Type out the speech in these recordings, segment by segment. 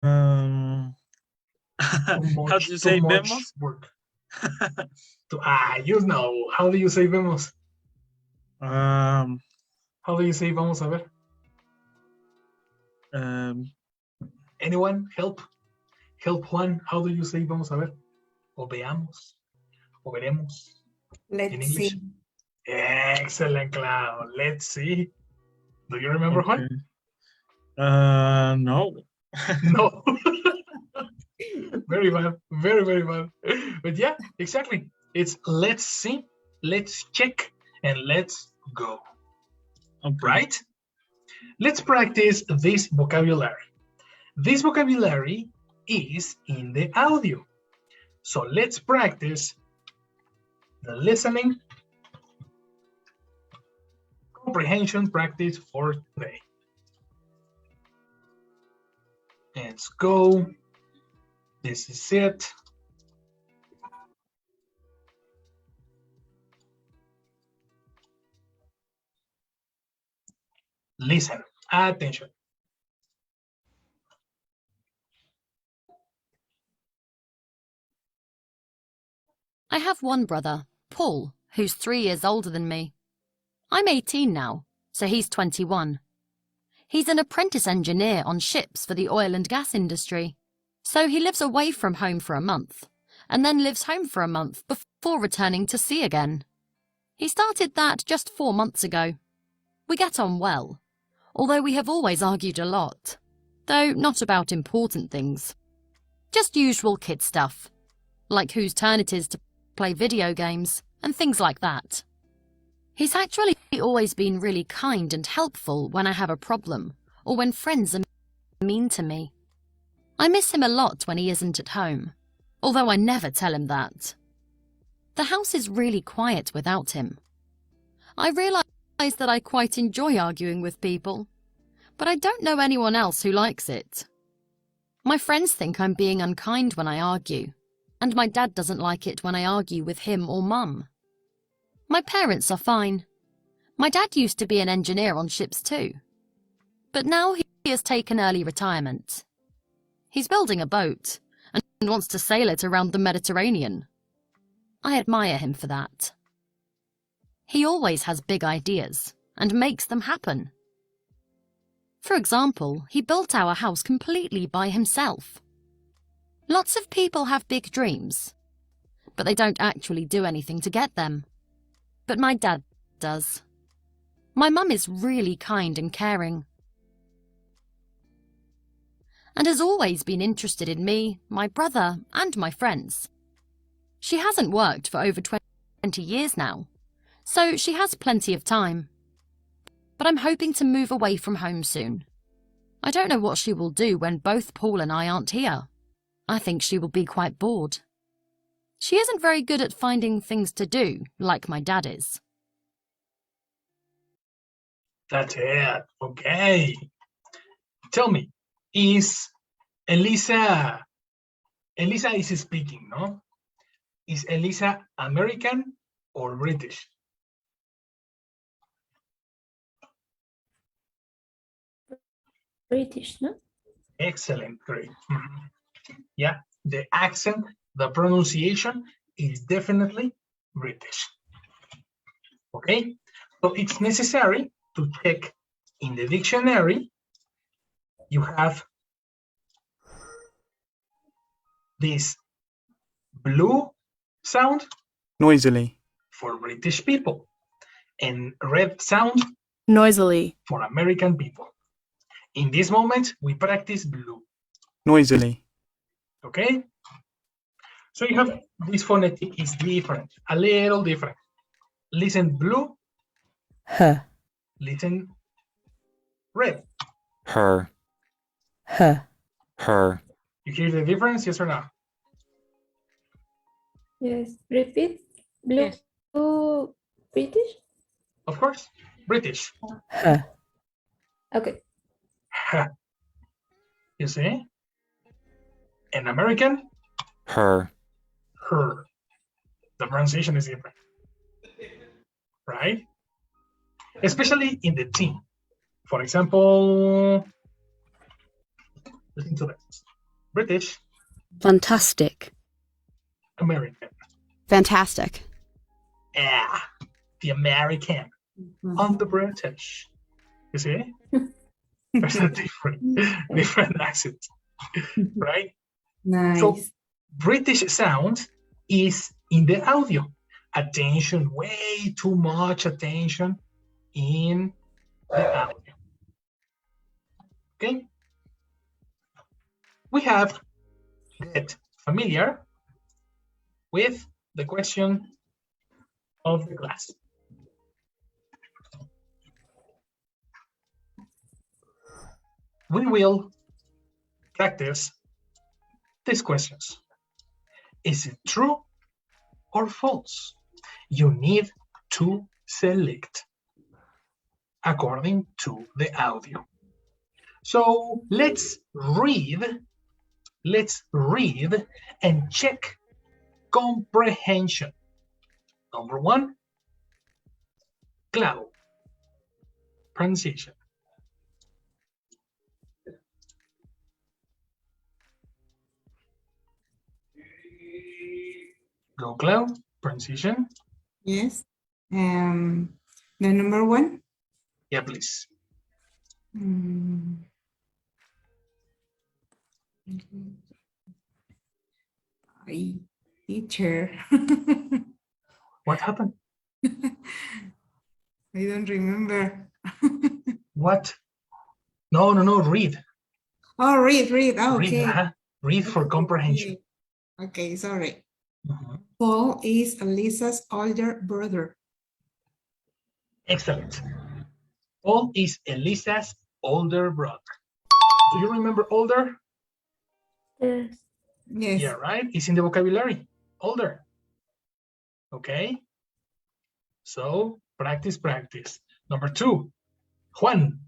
Um, how do you say vemos? Work. You know. How do you say vemos? How do you say vamos a ver? Anyone? Help Juan. How do you say vamos a ver? O veamos. O veremos. Let's see. Excellent, Clau. Let's see. Do you remember okay. Juan? No. No. Very bad. Very, very bad. But yeah, exactly. It's let's see, let's check, and let's go. Okay. Right? Let's practice this vocabulary. This vocabulary is in the audio. So let's practice the listening comprehension practice for today. Let's go. This is it. Listen, attention. I have one brother, Paul, who's 3 years older than me. I'm 18 now, so he's 21. He's an apprentice engineer on ships for the oil and gas industry. So he lives away from home for a month, and then lives home for a month before returning to sea again. He started that just 4 months ago. We get on well, although we have always argued a lot, though not about important things. Just usual kid stuff, like whose turn it is to play video games and things like that. He's actually always been really kind and helpful when I have a problem or when friends are mean to me. I miss him a lot when he isn't at home, although I never tell him that. The house is really quiet without him. I realise that I quite enjoy arguing with people, but I don't know anyone else who likes it. My friends think I'm being unkind when I argue, and my dad doesn't like it when I argue with him or Mum. My parents are fine. My dad used to be an engineer on ships too, but now he has taken early retirement. He's building a boat and wants to sail it around the Mediterranean. I admire him for that. He always has big ideas and makes them happen. For example, he built our house completely by himself. Lots of people have big dreams, but they don't actually do anything to get them. But my dad does. My mum is really kind and caring, and has always been interested in me, my brother, and my friends. She hasn't worked for over 20 years now, so she has plenty of time. But I'm hoping to move away from home soon. I don't know what she will do when both Paul and I aren't here. I think she will be quite bored. She isn't very good at finding things to do, like my dad is. That's it. Okay. Tell me, is Elisa is speaking, no? Is Elisa American or British? British, no? Excellent, great. Yeah, the accent, the pronunciation is definitely British. Okay, so it's necessary to check in the dictionary. You have this blue sound Noisily. for British people and red sound Noisily. for American people. In this moment, we practice blue. Noisily. Okay? So you have this phonetic is different, a little different. Listen blue. Her. Listen red. Her. Her. Her. You hear the difference, yes or no? Yes. Repeat. Blue. Yes. British? Of course, British. Her. Okay. You see? And American? Her. Her. The pronunciation is different. Right? Especially in the team. For example, listen to this. British, Fantastic. American. Fantastic. Yeah, the American on the British. You see? There's a different accent, right? Nice. So British sound is in the audio. Attention, way too much attention in the audio. Okay? We have get familiar with the question of the class. We will practice these questions. Is it true or false? You need to select according to the audio. So let's read and check comprehension. Number one, claro, pronunciation. Go, Clau, pronunciation. Yes. The number one. Yeah, please. Teacher. What happened? I don't remember. What? No, read. Oh, read. Oh, Read, okay. read for comprehension. Okay, sorry. Paul is Elisa's older brother. Excellent. Paul is Elisa's older brother. Do you remember older? Yes. Yes. Yeah, right? It's in the vocabulary. Older. Okay. So practice. Number two, Juan.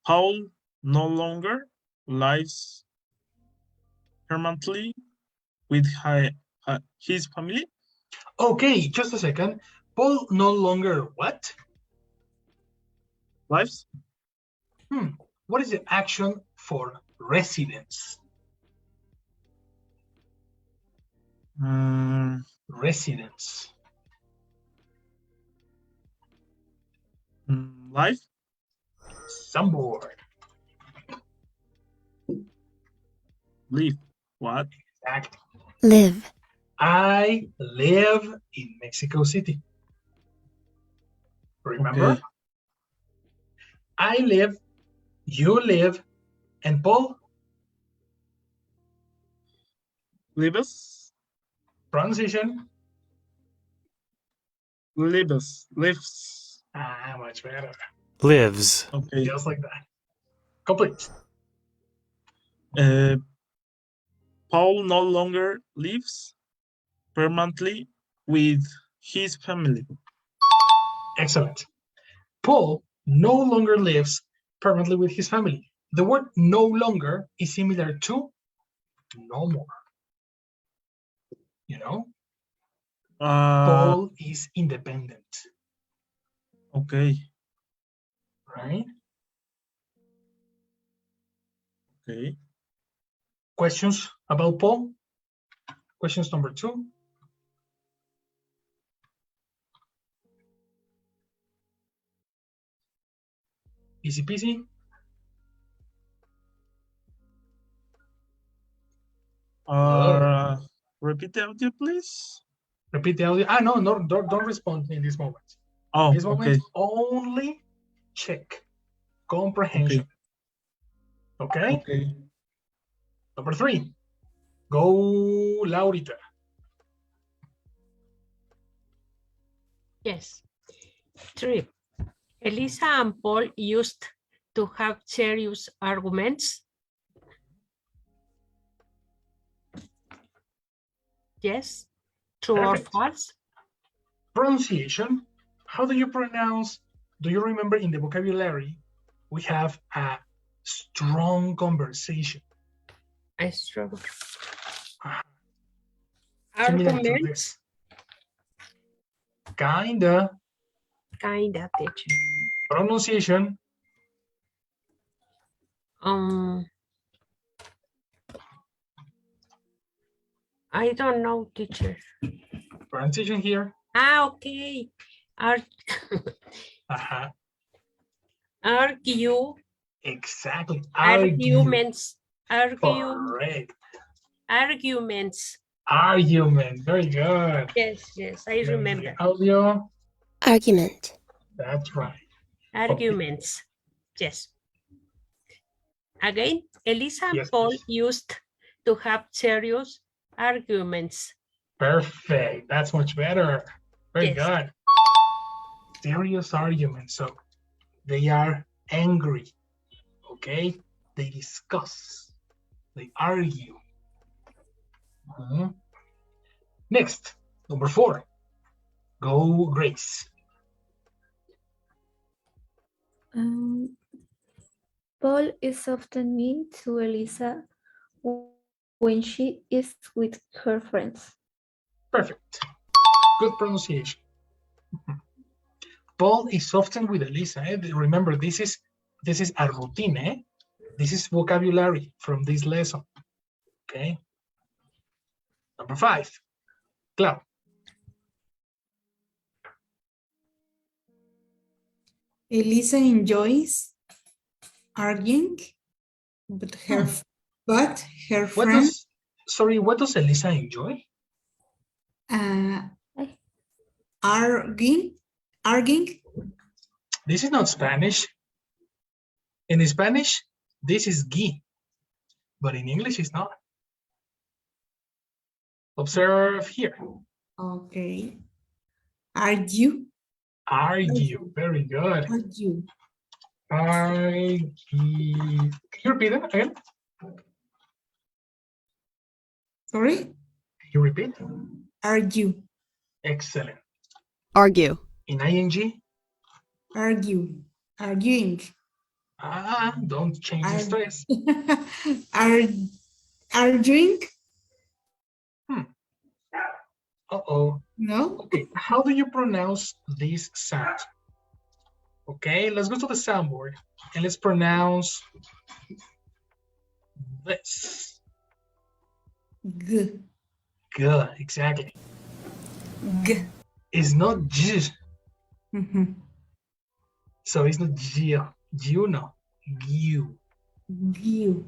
Paul no longer lives permanently with his family. Okay, just a second. Paul no longer what? Lives? What is the action for residence? Residence. Life? Somewhere. Live. What? Exactly. Live. I live in Mexico City. Remember? Okay. I live, you live, and Paul? Lives? Pronunciation? Lives. Much better. Lives. Okay. Just like that. Complete. Paul no longer lives permanently with his family. Excellent. Paul no longer lives permanently with his family. The word no longer is similar to no more. You know? Paul is independent. Okay. Right? Okay. Questions about Paul? Questions number two. Easy peasy. Repeat the audio, please. Repeat the audio. No, don't respond in this moment. Oh, In this moment, okay. only check comprehension. Okay? Okay. Number three. Go, Laurita. Yes. Three. Elisa and Paul used to have serious arguments. Yes. True Perfect. or false? Pronunciation. How do you pronounce? Do you remember in the vocabulary we have a strong conversation? A strong. Similar to Arguments. this. Kinda. Kinda, teacher. Pronunciation. I don't know, teacher. Pronunciation here. Okay. Ar Uh-huh. argue. Exactly. Argue. Arguments. Correct. Arguments. Argument. Very good. Yes, I remember. Audio. Argument. That's right. Arguments. Yes. Again, Elisa and Yes, Paul please. used to have serious arguments. Perfect. That's much better. Very Yes. good. Serious argument. So they are angry. Okay. They discuss. They argue. Next, number 4. Go, Grace. Paul is often mean to Elisa when she is with her friends. Perfect. Good pronunciation. Paul is often with Elisa. Remember, this is a routine. This is vocabulary from this lesson. Okay. Number 5. Clau. Elisa enjoys arguing, but her What friend what does Elisa enjoy? arguing. This is not Spanish. In Spanish, this is gui, but in English, it's not. Observe here. Okay. Argue. Argue. Very good. Argue. Argue. Can you repeat it again? Sorry? Can you repeat? Argue. Excellent. Argue. In ing? Argue. Arguing. Don't change the stress. Arguing? Uh-oh. No? Okay, how do you pronounce this sound? Okay, let's go to the soundboard and let's pronounce this. G. G, exactly. G. It's not G. So it's not G. You know. Giu. Giu.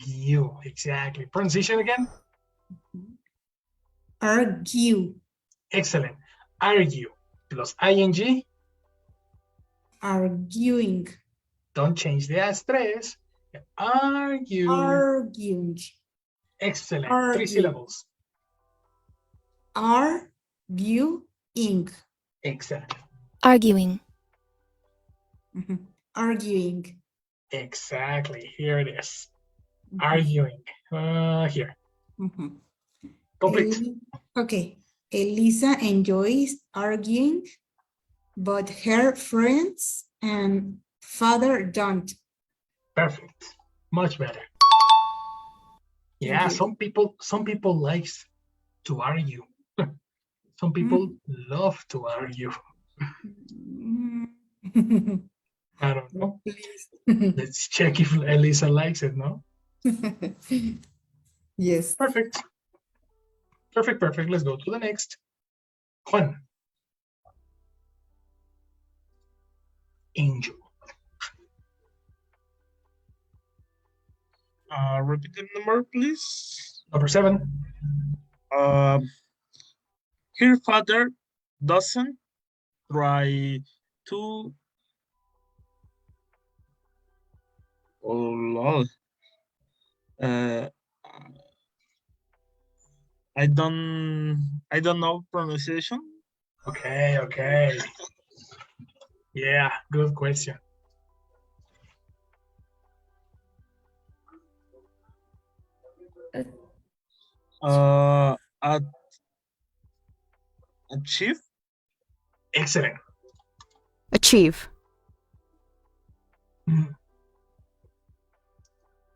Giu, exactly. Pronunciation again? Argue. Excellent. Argue plus ing. Arguing. Don't change the stress. Argue. Arguing. Excellent. Argue. 3 syllables. Arguing. Excellent. Arguing. Arguing. Exactly. Here it is. Arguing. Here. Complete. Okay. Elisa enjoys arguing, but her friends and father don't. Perfect. Much better. Yeah, some people likes to argue. Some people love to argue. I don't know. Let's check if Elisa likes it, no? Yes. Perfect. Perfect. Let's go to the next. Juan. Angel. Repeat the number, please. Number 7. Her father doesn't try to. Oh lol. I don't know pronunciation. Okay. Yeah, good question. Achieve. Excellent. Achieve.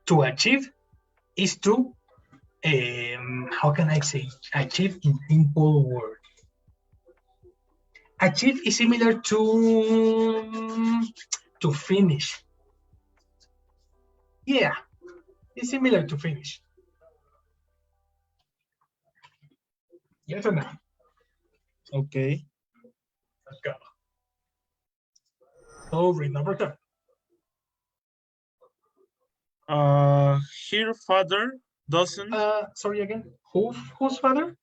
To achieve is to, how can I say, achieve in simple word. Achieve is similar to finish. Yeah, it's similar to finish. Yes or no? Okay. Let's go. So read number 10. Her father doesn't. Sorry again. Whose father?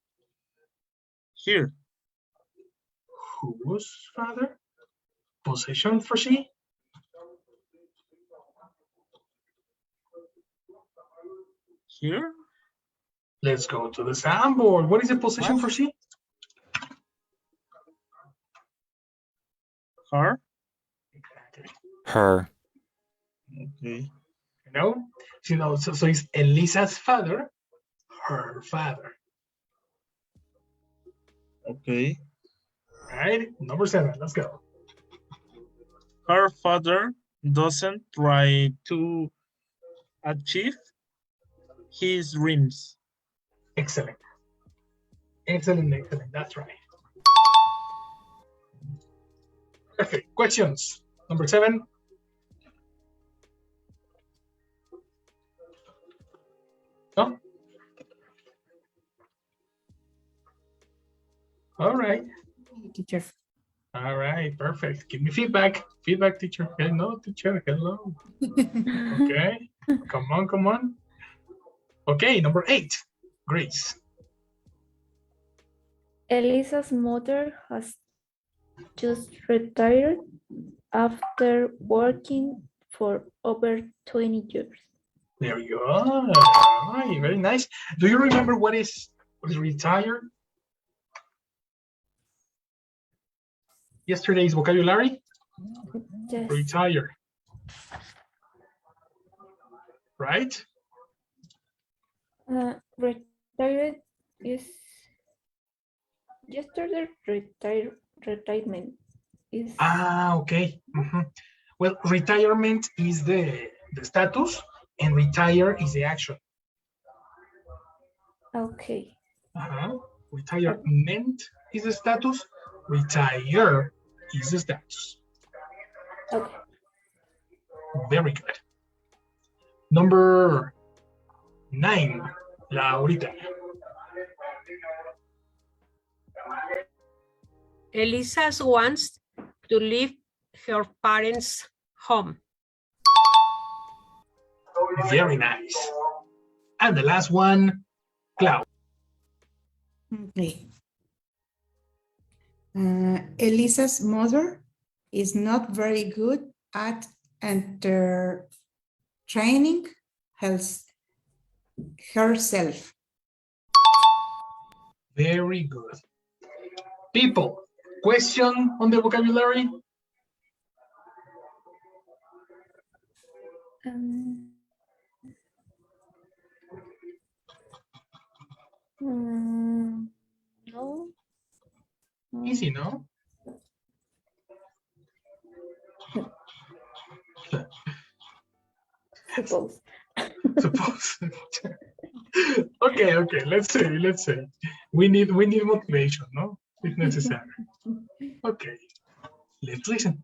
Here. Whose father? Possession for she? Here. Let's go to the soundboard. What is the possession What? for she? Her. Exactly. Her. Okay. You know? So it's Elisa's father, her father. Okay. All right, number 7. Let's go. Her father doesn't try to achieve his dreams. Excellent. Excellent, excellent. That's right. Perfect. Questions. Number 7. No? All right. Teacher. All right. Perfect. Give me feedback. Feedback, teacher. Hello, teacher. Hello. Okay. Come on, come on. Okay, number 8. Grace. Elisa's mother has just retired after working for over 20 years. There you are. All right, very nice. Do you remember what is retired? Yesterday's vocabulary? Yes. Retire. Right? Retired is yesterday. Retirement is Okay. Well, retirement is the status, and retire is the action. okay. Retirement is the status. Retire is the status. Okay. Very good. Number 9, Laurita. Elisa wants to leave her parents' home. Very nice. And the last one, Clau. Okay. Elisa's mother is not very good at training herself. Very good. People, question on the vocabulary? No. Easy, no? Suppose. Suppose. Okay, let's say. We need motivation, no? If necessary. Okay. Let's listen.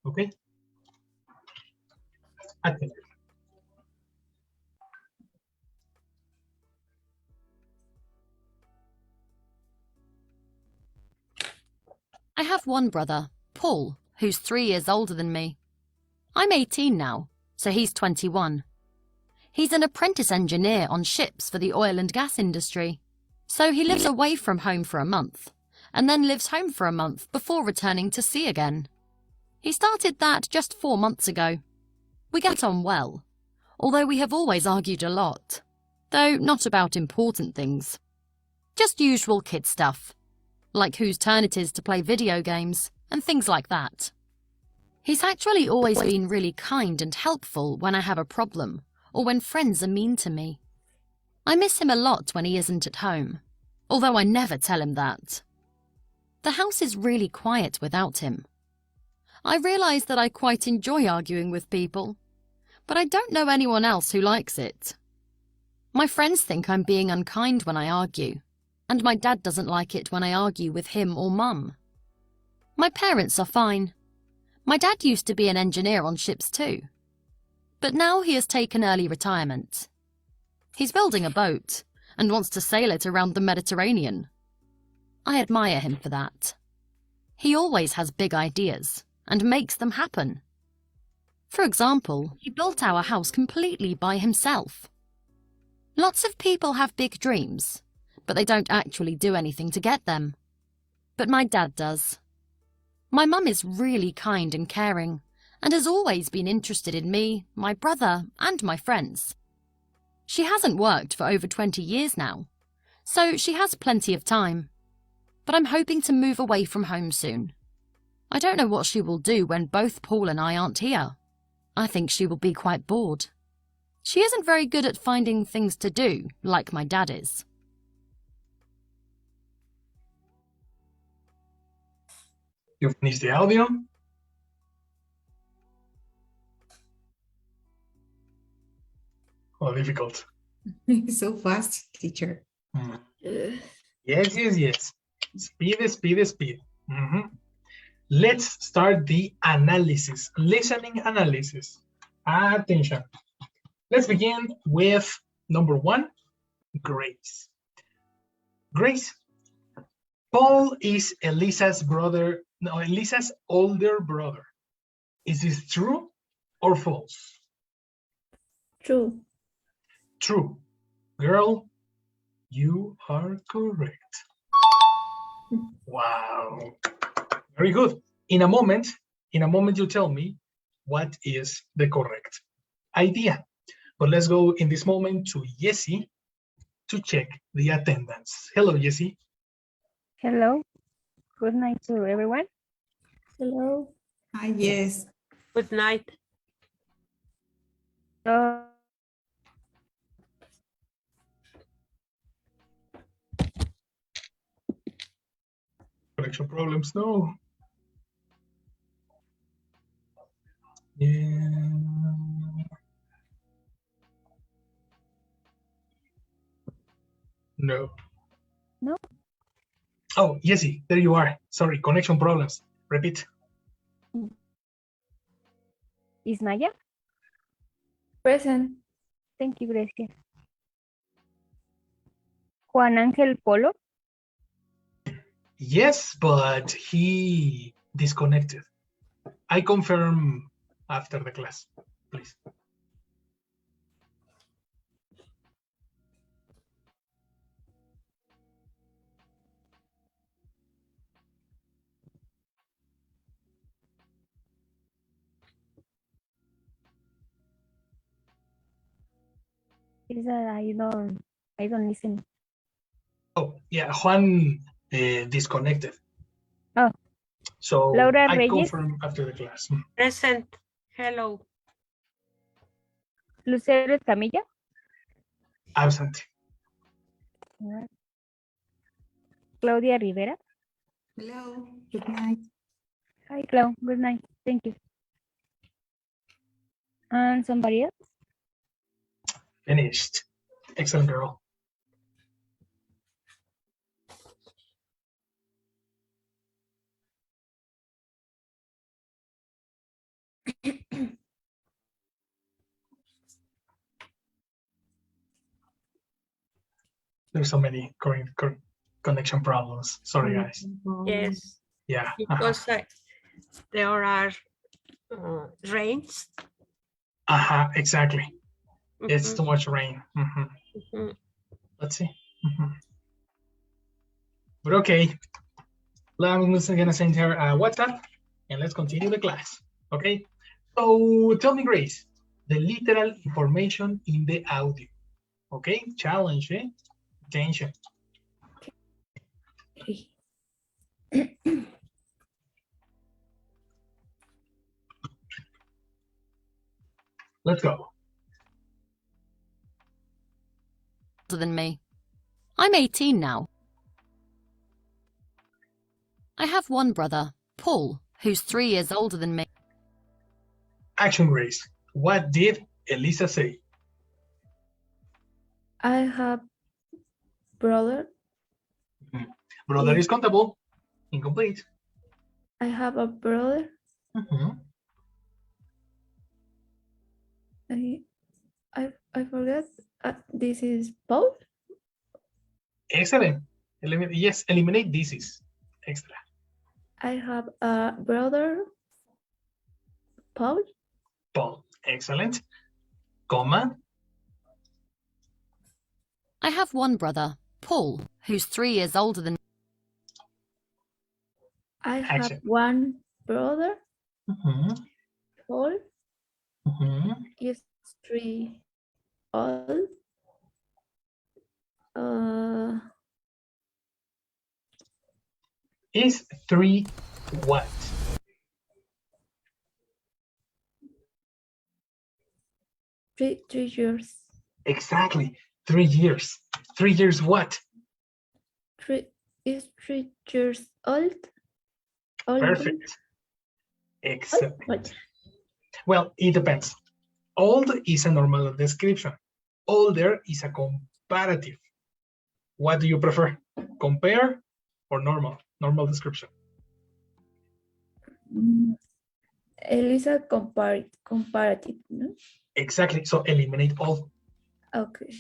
Okay. Attention. I have one brother, Paul, who's 3 years older than me. I'm 18 now, so he's 21. He's an apprentice engineer on ships for the oil and gas industry. So he lives away from home for a month, and then lives home for a month before returning to sea again. He started that just 4 months ago. We get on well, although we have always argued a lot, though not about important things. Just usual kid stuff, like whose turn it is to play video games, and things like that. He's actually always been really kind and helpful when I have a problem, or when friends are mean to me. I miss him a lot when he isn't at home, although I never tell him that. The house is really quiet without him. I realise that I quite enjoy arguing with people, but I don't know anyone else who likes it. My friends think I'm being unkind when I argue, and my dad doesn't like it when I argue with him or Mum. My parents are fine. My dad used to be an engineer on ships too. But now he has taken early retirement. He's building a boat and wants to sail it around the Mediterranean. I admire him for that. He always has big ideas and makes them happen. For example, he built our house completely by himself. Lots of people have big dreams, but they don't actually do anything to get them. But my dad does. My mum is really kind and caring and has always been interested in me, my brother, and my friends. She hasn't worked for over 20 years now, so she has plenty of time. But I'm hoping to move away from home soon. I don't know what she will do when both Paul and I aren't here. I think she will be quite bored. She isn't very good at finding things to do, like my dad is. You finish the audio? Oh, difficult. So fast, teacher. Mm. Yes. Speed. Mhm. Let's start the analysis, listening analysis. Attention. Let's begin with number 1, Grace. Grace, Paul is Elisa's older brother. Is this true or false? True. True. Girl, you are correct. Wow. Very good. In a moment, you tell me what is the correct idea. But let's go in this moment to Jessie to check the attendance. Hello, Jessie. Hello. Good night to everyone. Hello. Hi, yes. Good night. Connection problems, no. Yeah. No. No. Oh, Jessie, there you are. Sorry, connection problems. Repeat. Is Naya? Present. Thank you, gracias. Juan Ángel Polo? Yes, but he disconnected. I confirm after the class, please. Is that I don't listen. Oh, yeah, Juan disconnected. Oh. So Laura I Reyes? confirm after the class. Present. Hello. Lucero Escamilla? Absent. Claudia Rivera? Hello, good night. Hi, Clau. Good night. Thank you. And somebody else? Finished. Excellent, girl. There's so many connection problems. Sorry, guys. Yes, Yeah. because there are rains. Exactly. It's too much rain. Let's see. But okay. I'm gonna send her a WhatsApp and let's continue the class. Okay. So tell me, Grace, the literal information in the audio. Okay. Challenge. Attention. Okay. Let's go. Than me. I'm 18 now. I have one brother, Paul, who's 3 years older than me. Action, Grace. What did Elisa say? I have brother. Brother is countable. Incomplete. I have a brother. Mhm. I forget. This is Paul. Excellent. Yes, eliminate this is extra. I have a brother, Paul. Paul. Excellent. Comma. I have one brother, Paul, who's 3 years older than I have Action. one brother, Mhm. Paul, Mhm. is 3 old. Is 3 what? Three years. Exactly. 3 years. 3 years what? Is 3 years old. Older. Perfect. Excellent. Old. Well, it depends. Old is a normal description. Older is a comparative. What do you prefer? Compare or normal? Normal description. Elisa comparative, no? Exactly. So eliminate all. Okay.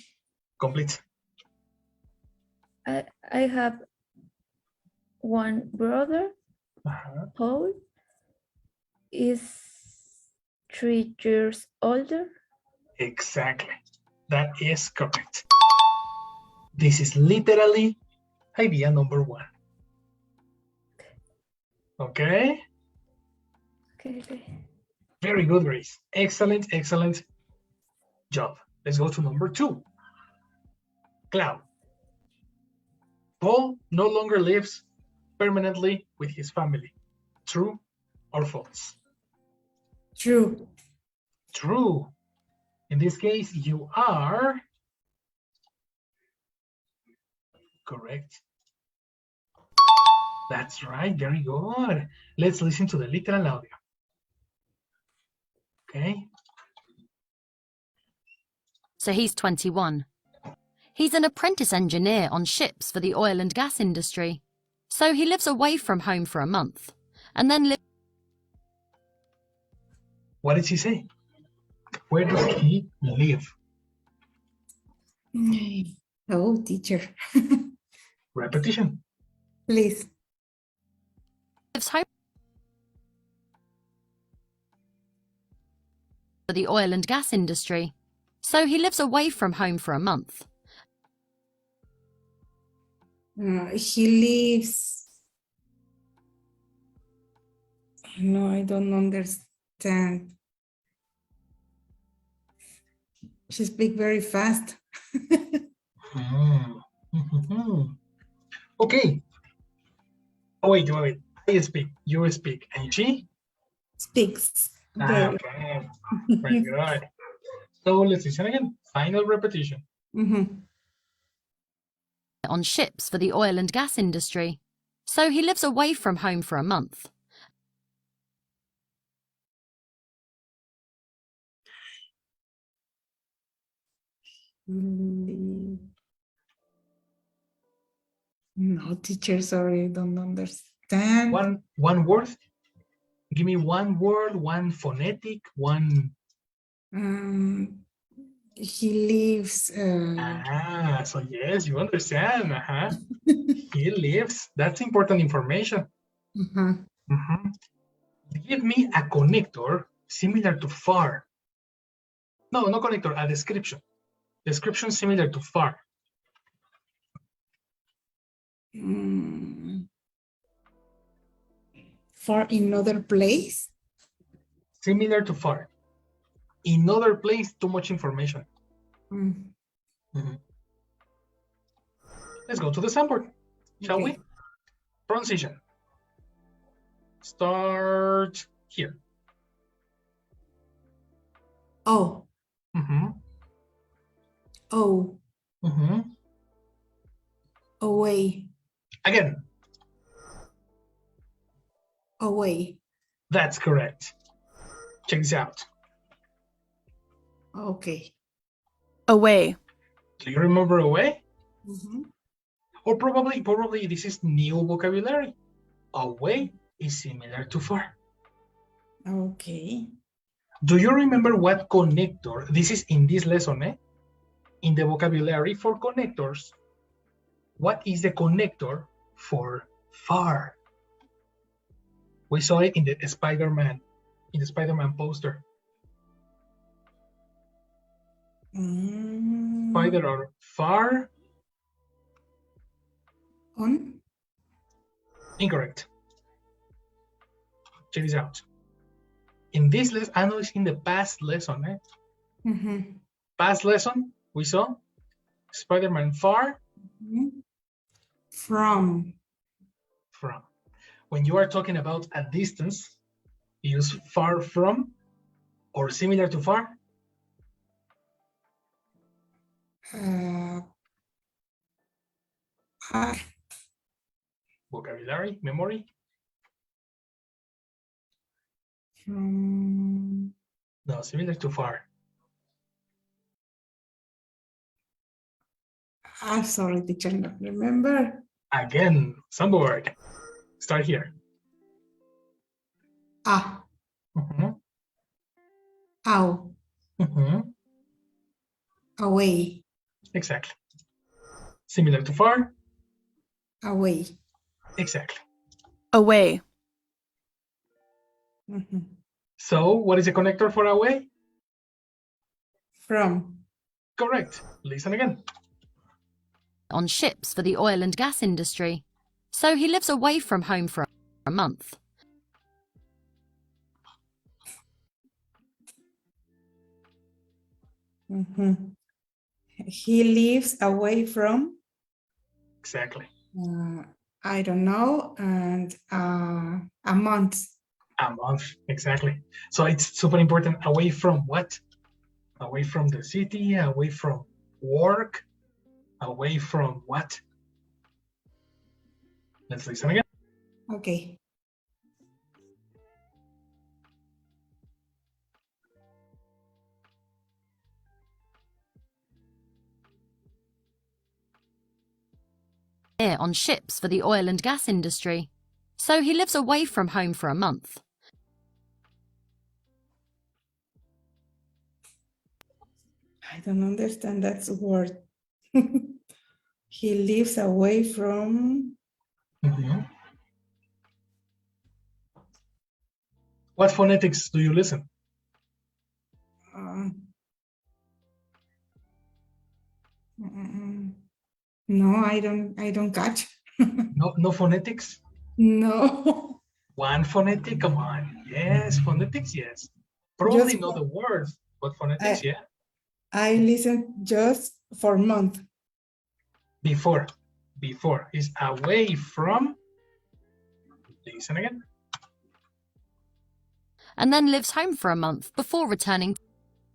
Complete. I have one brother, Paul, is 3 years older. Exactly. That is correct. This is literally idea number 1. Okay? Okay. Very good, Grace. Excellent, excellent job. Let's go to number 2. Cloud. Paul no longer lives permanently with his family. True or false? True. True. In this case, you are correct. That's right. Very good. Let's listen to the literal audio. Okay. so he's 21. He's an apprentice engineer on ships for the oil and gas industry. So he lives away from home for a month and then What did he say? Where does he live? Oh, teacher. Repetition. Please. lives home for the oil and gas industry. So he lives away from home for a month. He lives. No, I don't understand. She speaks very fast. Okay. Oh, wait. I speak, you speak, and she Speaks. okay. Very good. So let's listen again. Final repetition. On ships for the oil and gas industry. So he lives away from home for a month. No, teacher, sorry, don't understand. One word. Give me one word, one phonetic, one. He lives. So yes, you understand. He lives. That's important information. Give me a connector similar to far. No connector, a description. Description similar to far. Far in another place? Similar to far. In other place, too much information. Let's go to the sample, shall we? Pronunciation. Start here. Oh. Oh. Away. Again. Away. That's correct. Check this out. Okay. Away. Do you remember away? Or probably this is new vocabulary. Away is similar to far. Okay. Do you remember what connector? This is in this lesson, in the vocabulary for connectors. What is the connector for far? We saw it in the Spider-Man poster. Spider or far? On? Incorrect. Check this out. In this lesson, I know it's in the past lesson. Past lesson, we saw Spider-Man far. From. When you are talking about a distance, use far from or similar to far. Vocabulary, memory. From. No, similar to far. Sorry, teacher, not remember. Again, some word. Start here. Ow. Away. Exactly. Similar to far. Away. Exactly. Away. So, what is the connector for away? From. Correct. Listen again. On ships for the oil and gas industry. So he lives away from home for a month. He lives away from. Exactly. I don't know, and a month. A month, exactly. So it's super important. Away from what? Away from the city, away from work, away from what? Let's listen again. Okay. On ships for the oil and gas industry. So he lives away from home for a month. I don't understand that word. He lives away from. What phonetics do you listen? No, I don't catch. No phonetics? No. One phonetic, come on. Yes, phonetics, yes. Probably Just not the words, but phonetics, yeah. I listen just for month. Before is away from. Listen again. And then lives home for a month before returning.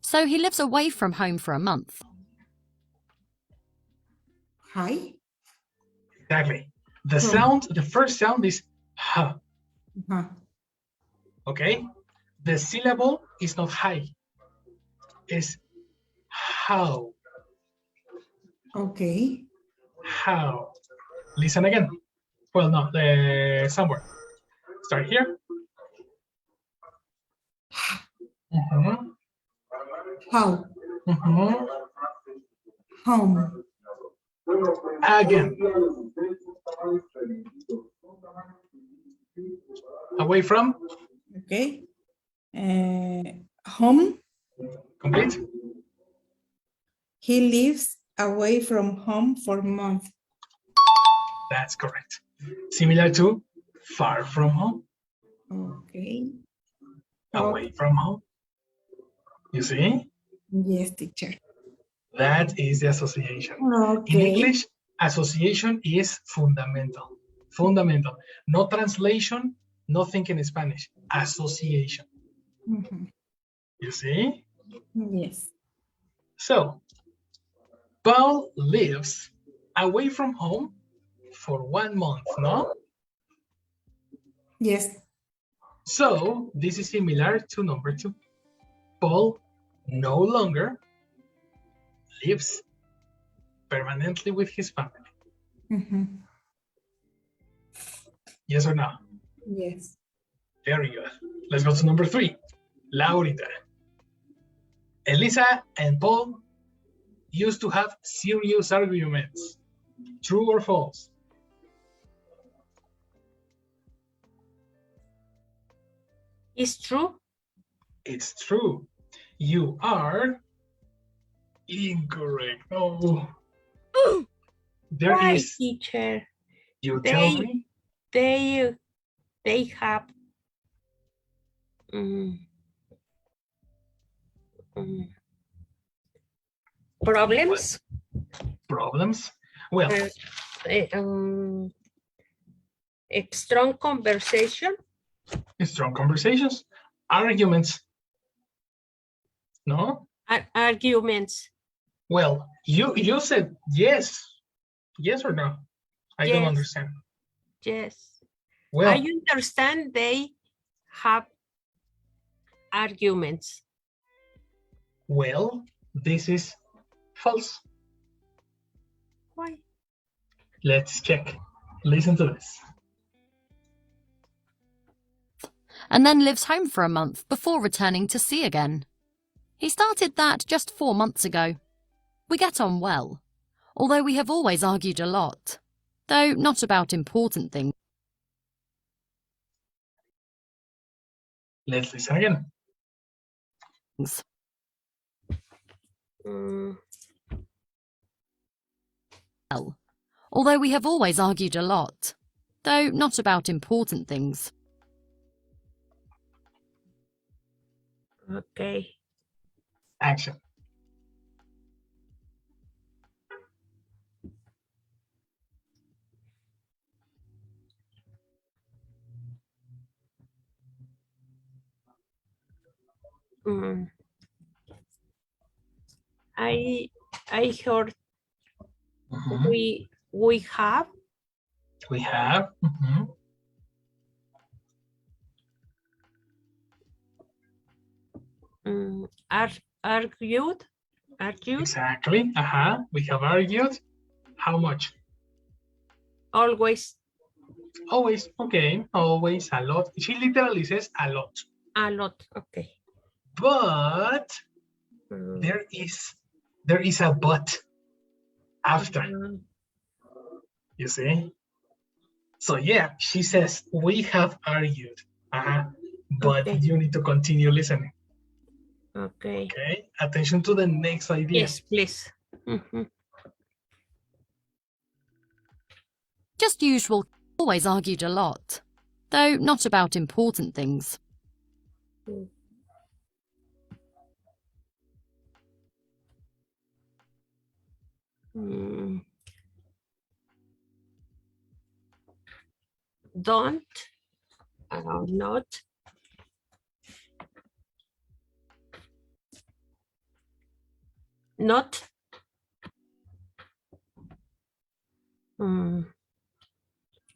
So he lives away from home for a month. Hi. Exactly. The sound, the first sound is ha. Okay. The syllable is not high. It's how. Okay. How. Listen again. Well, no, somewhere. Start here. How. Home. Again. Away from. Okay. Home. Complete. He lives away from home for a month. That's correct. Similar to far from home. Okay. Away from home. You see? Yes, teacher. That is the association. Okay. In English, association is fundamental. Fundamental. No translation, nothing in Spanish. Association. You see? Yes. So, Paul lives away from home for 1 month, no? Yes. So, this is similar to number 2. Paul no longer lives permanently with his family. Yes or no? Yes. Very good. Let's go to number 3. Laurita. Elisa and Paul used to have serious arguments. True or false? It's true. It's true. You are incorrect. No. There Why, is. teacher? You tell me. They have problems. Problems? Well, A strong conversation. strong conversations. Arguments. No? Arguments. Well, you said yes. Yes or no? I don't Yes. understand. Yes. Well, I understand they have arguments. well, this is false. Why? Let's check. Listen to this. And then lives home for a month before returning to sea again. He started that just 4 months ago. We get on well, although we have always argued a lot, though not about important things. Let's listen again. Well, although we have always argued a lot, though not about important things. Okay. Action. I heard Mhm. we have We have. Mhm. argued. Exactly. We have argued. How much? Always. Always. Okay. Always. A lot. She literally says a lot. A lot. Okay. But there is a but after. You see? So yeah, she says we have argued. But Okay. you need to continue listening. Okay. Okay. Attention to the next idea. Yes, please. Just usual, always argued a lot, though not about important things. Not. Not.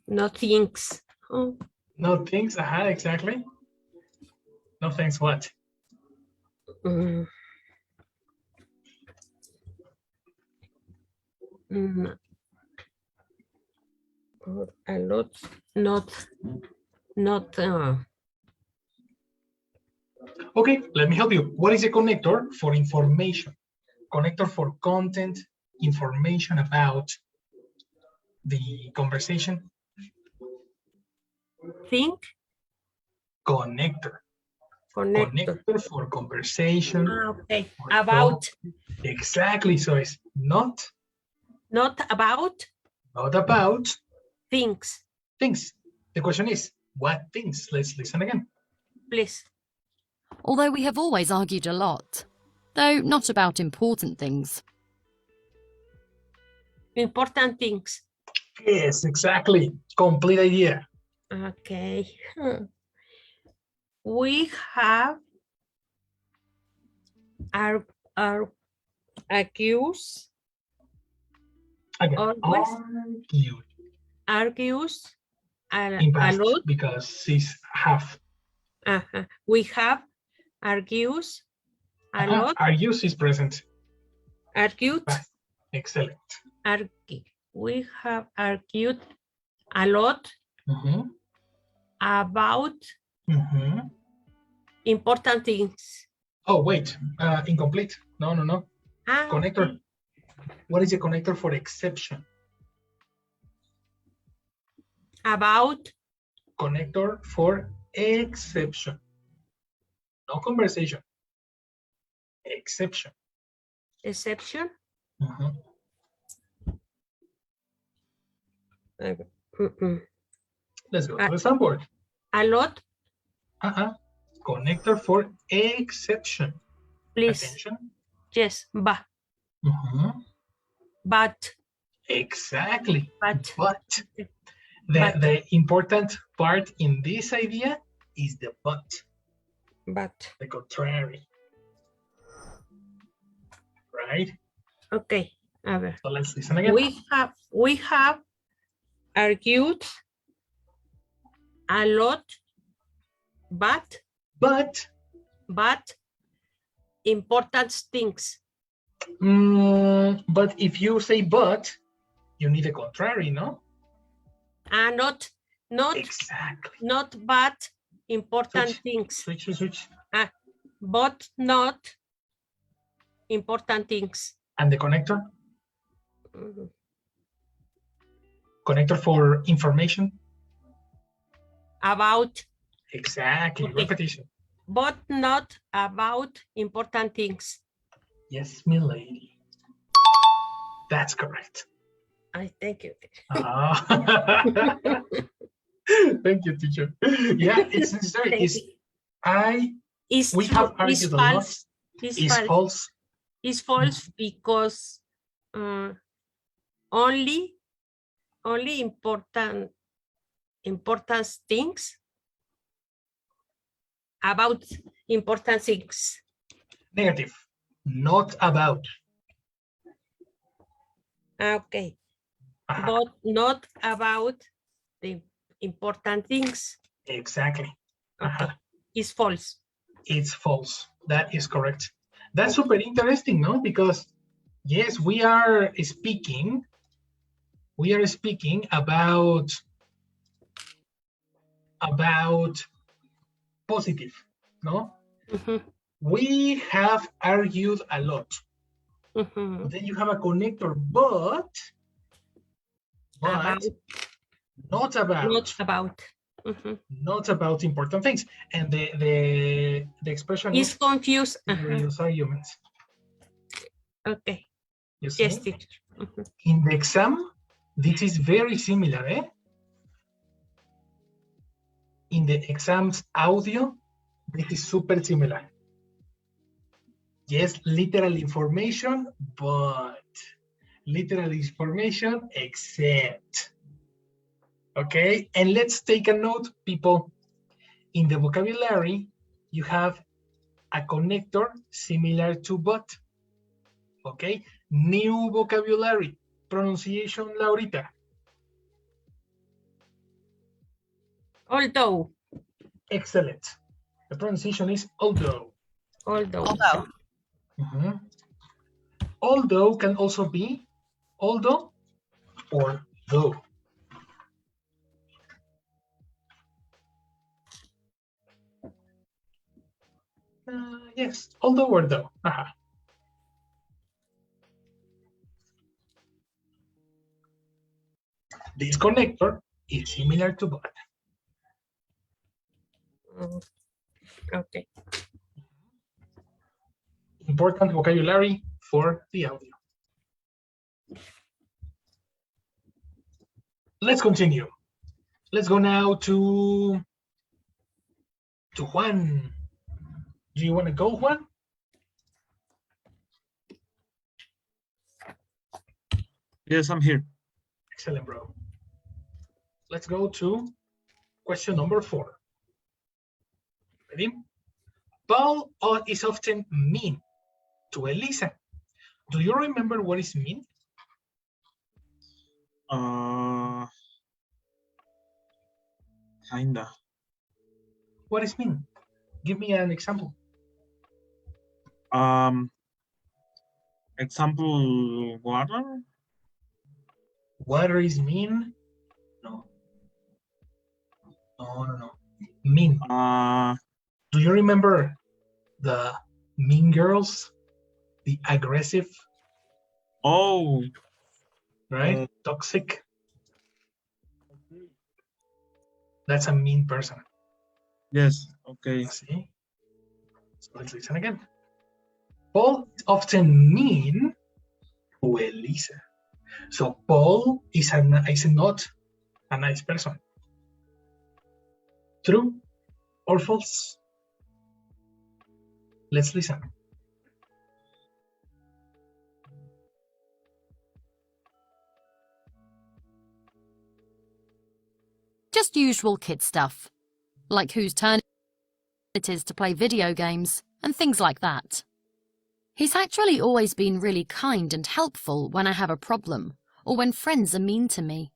No things. Oh. No things. Exactly. No things. What? A lot. Not. Okay, let me help you. What is a connector for information? Connector for content, information about the conversation. Think. Connector. Connector. Connector for conversation. Okay. About. Exactly. So it's not. Not about. Not about. Things. Things. The question is, what things? Let's listen again. Please. Although we have always argued a lot, though not about important things. Important things. Yes, exactly. Complete idea. Okay. We have our accused. Again, Always. Argues a lot. Because she's half. We have argues a lot. Argues is present. Argued. Excellent. We have argued a lot about Mhm. important things. Oh, wait, incomplete. No. Connector. Okay. What is the connector for exception? About Connector for exception. No conversation. Exception. exception. Mhm. Let's go to the soundboard. A lot, Connector for exception. please. Attention. Yes, Mhm. but. Exactly. But. The important part in this idea is the but. But. The contrary. Right? Okay. A ver. So let's listen again. We have argued a lot, but important things. But if you say but, you need the contrary, no? Not exactly. Not but important things. Switch. But not important things. And the connector? Mhm. Connector for information? About. Exactly. Okay. Repetition. But not about important things. Yes, milady. That's correct. I thank you. Thank you, teacher. Yeah, it's necessary. We have argued a lot. Is false. It's false because only important things about important things. Negative. Not about. Okay. But not about the important things. Exactly. Okay. It's false. It's false. That is correct. That's super interesting, no? Because yes, we are speaking about positive, no? Mm-hmm. We have argued a lot. Mm-hmm. Then you have a connector, but not about. Mm-hmm. Not about important things. And the expression is confused. Serious arguments. Okay. You see? Yes, teacher. Mm-hmm. In the exam, this is very similar, eh? In the exam's audio, this is super similar. Yes, literal information, but literal information except. Okay, and let's take a note, people. In the vocabulary, you have a connector similar to but. Okay, new vocabulary, pronunciation, Laurita. Although. Excellent. The pronunciation is although. Although. Mm-hmm. Although can also be although or though. Yes, although or though. This connector is similar to but. Okay. Important vocabulary for the audio. Let's continue. Let's go now to Juan. Do you want to go, Juan? Yes, I'm here. Excellent, bro. Let's go to question number 4. Ready? Paul is often mean to Elisa. Do you remember what is mean? Kinda. What is mean? Give me an example. Example, water? Water is mean? No. No. Mean. Uh, Do you remember the mean girls? The aggressive, oh, right? Toxic. That's a mean person. yes, okay. See? So let's listen again. Paul is often mean to Elisa. So Paul is not a nice person. True or false? Let's listen. Just usual kid stuff, like whose turn it is to play video games and things like that. He's actually always been really kind and helpful when I have a problem or when friends are mean to me.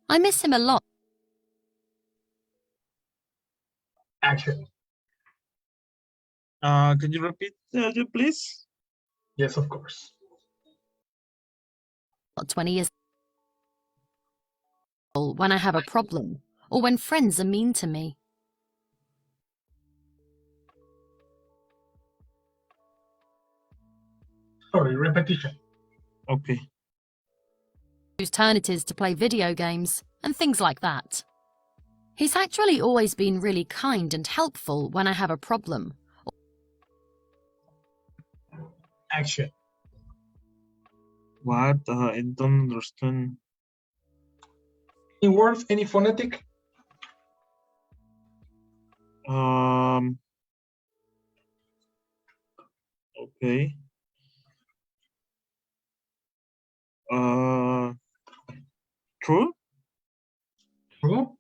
I miss him a lot. Action. Can you repeat, please? Yes, of course. 20 years old when I have a problem or when friends are mean to me. Sorry, repetition. Okay. Whose turn it is to play video games and things like that. He's actually always been really kind and helpful when I have a problem. Action. What? I don't understand. Any words, any phonetic? Okay. True? True.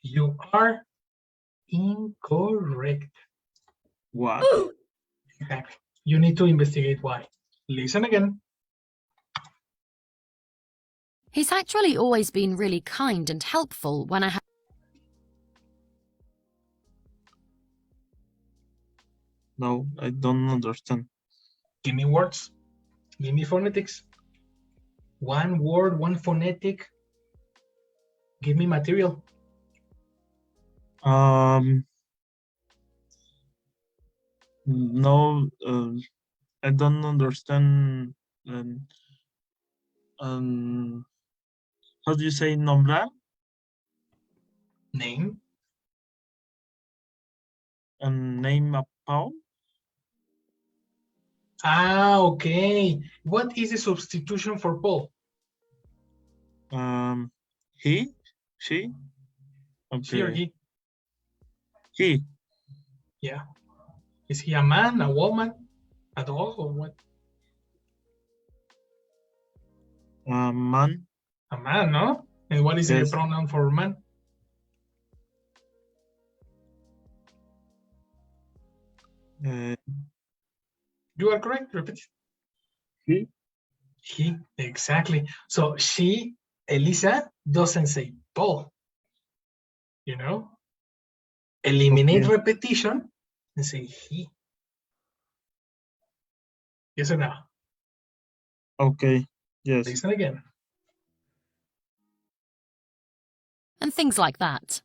You are incorrect. What? Exactly. You need to investigate why. Listen again. He's actually always been really kind and helpful when I have. No, I don't understand. Give me words. Give me phonetics. One word, one phonetic. Give me material. No, I don't understand. How do you say nombrar? Name. And name a Paul? Okay. What is the substitution for Paul? He? She? Okay. She or he? He. Yeah. Is he a man, a woman, a dog, or what? Man. A man, no? And what is the Yes. pronoun for man? You are correct. Repeat. He. He, exactly. So she, Elisa, doesn't say Paul. You know? Eliminate Okay. repetition and say he. Yes or no? Okay. Yes. Listen again. And things like that.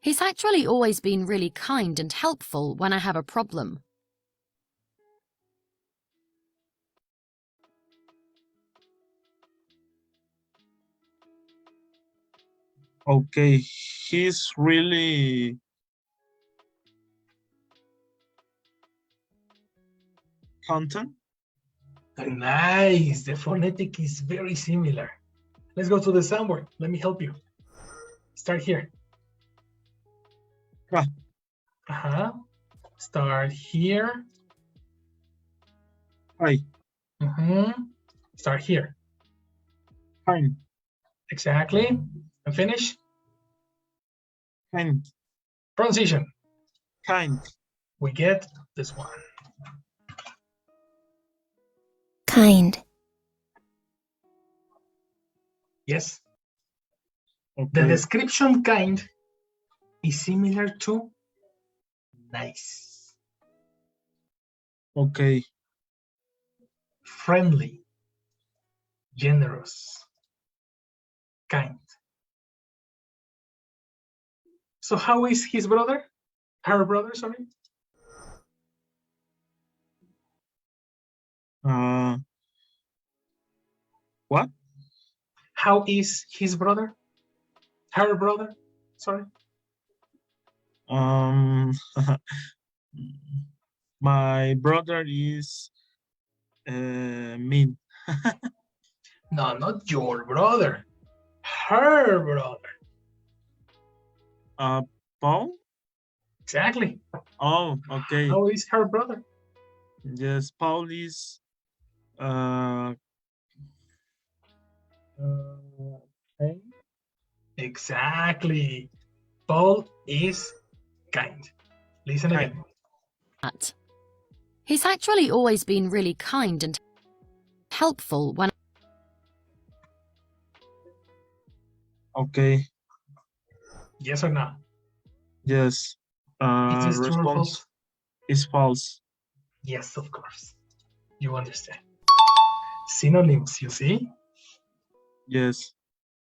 He's actually always been really kind and helpful when I have a problem. Okay. He's really content. Nice. The phonetic is very similar. Let's go to the soundboard. Let me help you. Start here. Start here. Hi. Start here. Fine. Exactly. And finish. Kind. Pronunciation. Kind. We get this one. Kind. Yes. Okay. The description kind is similar to nice. Okay. Friendly. Generous. Kind. So how is his brother? Her brother, sorry. What? How is his brother? Her brother, sorry. My brother is mean. No, not your brother. Her brother. Paul? Exactly. Oh, okay. How is her brother? Yes, Paul is kind. Exactly. Paul is kind. Listen Kind. again. That. He's actually always been really kind and helpful when Okay. Yes or no? Yes. Is this true or Response false? is false. Yes, of course. You understand. Synonyms, you see? Yes.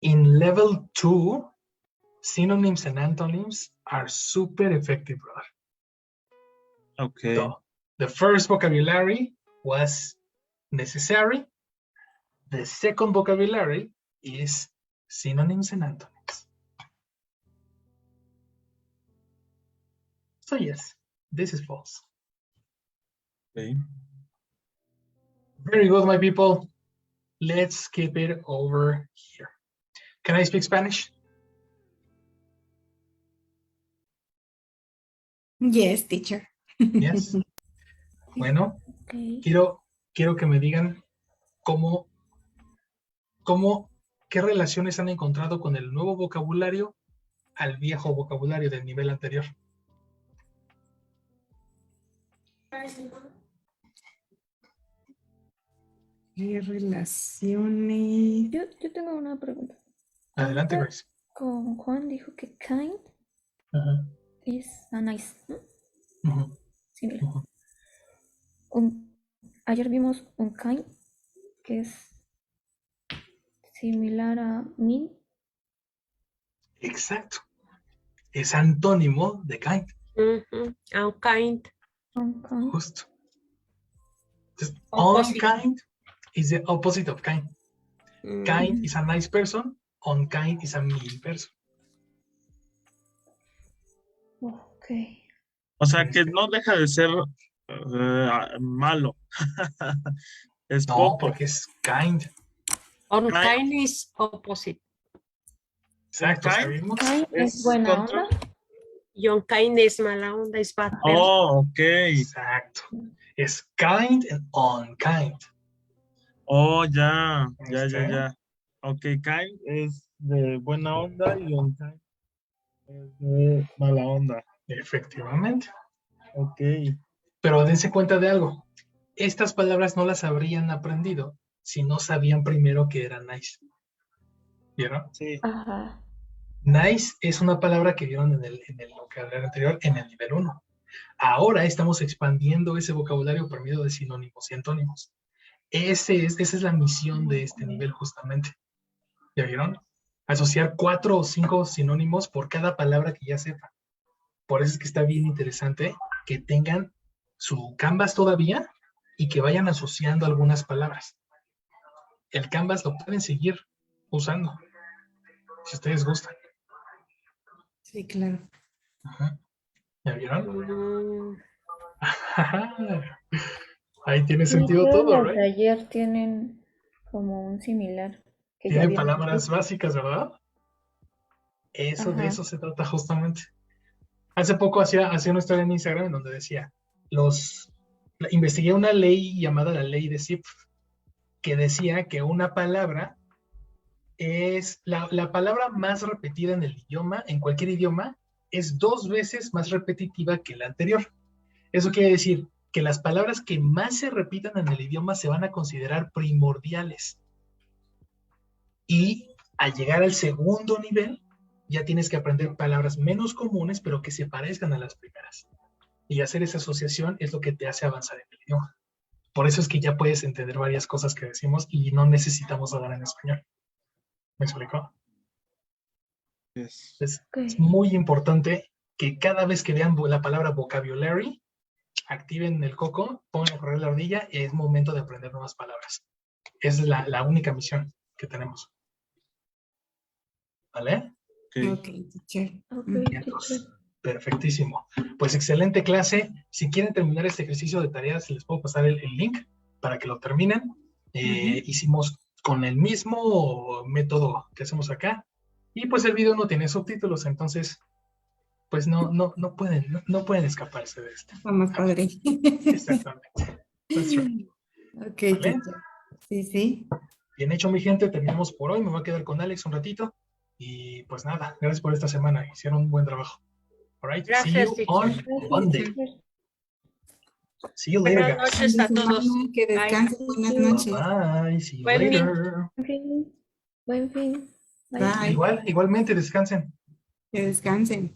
In level 2, synonyms and antonyms are super effective, brother. Okay. So, the first vocabulary was necessary. The second vocabulary is synonyms and antonyms. So yes, this is false. Okay. Very good, my people. Let's keep it over here. Can I speak Spanish? Yes, teacher. Yes. Bueno, Okay. quiero que me digan qué relaciones han encontrado con el nuevo vocabulario al viejo vocabulario del nivel anterior. ¿Qué relaciones? Yo tengo una pregunta. Adelante, Ahorita Grace. con Juan dijo que kind Ajá, is a nice, ¿no? ajá, Similar. ajá. Ayer vimos un kind que es similar a mean. Exacto. Es antónimo de kind. Unkind. Unkind. Justo. Entonces, Opposite. unkind is the opposite of kind. Kind is a nice person. Unkind is a mean person. Ok. O sea que no deja de ser malo. Es No, poco. porque es kind. Unkind is opposite. Exacto, Kind ¿sabemos? Kind es es buena contra. onda. Y unkind es mala onda, es bad person. Oh, ok. Exacto. Es kind and unkind. Oh, ya. ¿Viste? Ya. Ok, kind es de buena onda y unkind es de mala onda. Efectivamente. Ok. Pero dense cuenta de algo. Estas palabras no las habrían aprendido si no sabían primero que era nice. ¿Vieron? Sí. Ajá. Nice es una palabra que vieron en el vocabulario anterior, en el nivel 1. Ahora estamos expandiendo ese vocabulario por medio de sinónimos y antónimos. Esa es la misión de este nivel justamente. ¿Ya vieron? Asociar 4 o 5 sinónimos por cada palabra que ya sepan. Por eso es que está bien interesante que tengan su Canvas todavía y que vayan asociando algunas palabras. El Canvas lo pueden seguir usando, si ustedes gustan. Sí, claro. Ajá. ¿Ya vieron? Mm, Ahí tiene Sí, sentido todas todo, las ¿right? de ayer tienen como un similar. Que ya Tiene habíamos palabras visto. básicas, ¿verdad? De Ajá. eso se trata justamente. Hace poco hacía una historia en Instagram en donde decía, investigué una ley llamada la ley de Zipf, que decía que una palabra es la palabra más repetida en el idioma, en cualquier idioma, es 2 veces más repetitiva que la anterior. Eso quiere decir que las palabras que más se repitan en el idioma se van a considerar primordiales. Y al llegar al segundo nivel, ya tienes que aprender palabras menos comunes, pero que se parezcan a las primeras. Y hacer esa asociación es lo que te hace avanzar en el idioma. Por eso es que ya puedes entender varias cosas que decimos y no necesitamos hablar en español. ¿Me explicó? Yes. Es Okay. muy importante que cada vez que vean la palabra vocabulary, activen el coco, pongan a correr la ardilla y es momento de aprender nuevas palabras. Esa es la única misión que tenemos. ¿Vale? Okay. Okay, teacher. Okay, Vientos. teacher. Perfectísimo. Pues excelente clase. Si quieren terminar este ejercicio de tareas, les puedo pasar el link para que lo terminen. Hicimos con el mismo método que hacemos acá. Y pues el video no tiene subtítulos, entonces pues no pueden escaparse de esto. Vamos, padre. Exactamente. That's right. Okay, ¿Vale? teacher. Sí, sí. Bien hecho, mi gente. Terminamos por hoy. Me voy a quedar con Alex un ratito. Y pues nada, gracias por esta semana. Hicieron un buen trabajo. All right. See Gracias, you teacher. on Monday. See you later, Buenas guys. noches a todos. Que descansen. Buenas noches. Bye. See you Buen fin. later. Buen fin. Bye. Bye. Igualmente, descansen. Que descansen.